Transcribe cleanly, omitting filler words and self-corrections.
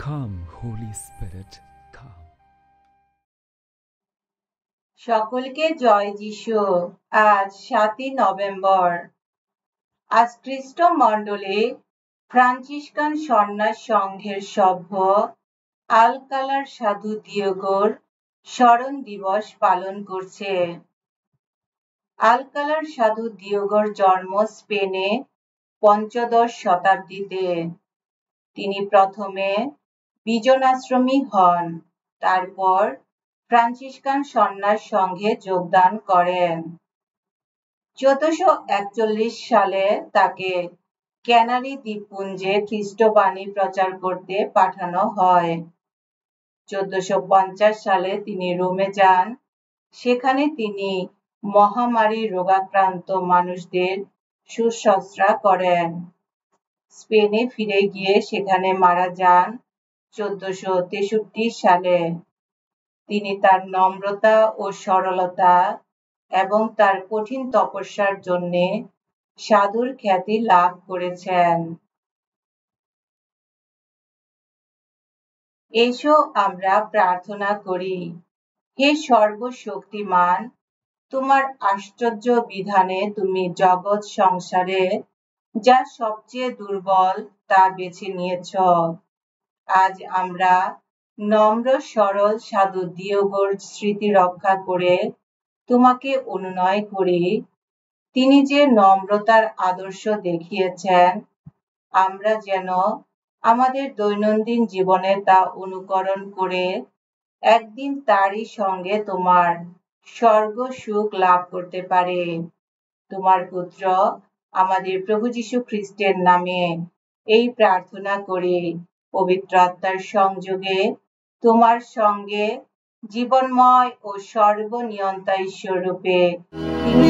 Come, Holy Spirit, come. সকলকে জয় যিশু। আজ 7ই নভেম্বর। আজ খ্রিস্ট মণ্ডলে ফ্রান্সিসকান সন্ন্যাস সংঘের সভ্য আলকালার সাধু দিয়েগোর স্মরণ দিবস পালন করছে। আলকালার সাধু দিয়েগোর জন্ম স্পেনে 15শ শতাব্দীতে। তিনি প্রথমে বিজনাশ্রমী হন, তারপর ফ্রান্সিসকান সন্ন্যাস সংঘে যোগদান করেন। 1441 সালে তাকে ক্যানারি দ্বীপপুঞ্জে খ্রিস্টবাণী প্রচার করতে পাঠানো হয়। 1450 সালে তিনি রোমে যান। সেখানে তিনি মহামারী রোগাক্রান্ত মানুষদের শুশ্রূষা করেন। স্পেনে ফিরে গিয়ে সেখানে মারা যান 1463 সালে। তিনি তার নম্রতা ও সরলতা এবং তার কঠিন তপস্যার জন্য সাধুর খ্যাতি লাভ করেছেন। এসো আমরা প্রার্থনা করি। হে সর্বশক্তিমান, তোমার আশ্চর্য বিধানে তুমি জগৎ সংসারে যা সবচেয়ে দুর্বল তা বেছে নিয়েছ। আজ আমরা নম্র সরল সাধু দিয়েগোর স্মৃতি রক্ষা করে তোমাকে অনুনয় করি। তিনি যে নম্রতার আদর্শ দেখিয়েছেন, আমরা যেন আমাদের দৈনন্দিন জীবনে তা অনুকরণ করে একদিন তারই সঙ্গে তোমার স্বর্গ সুখ লাভ করতে পারি। তোমার পুত্র আমাদের প্রভু যীশু খ্রিস্টের নামে এই প্রার্থনা করি। পবিত্র আত্মার সংযোগে তোমার সঙ্গে জীবনময় ও সর্বনিয়ন্তা ঈশ্বর রূপে তিনি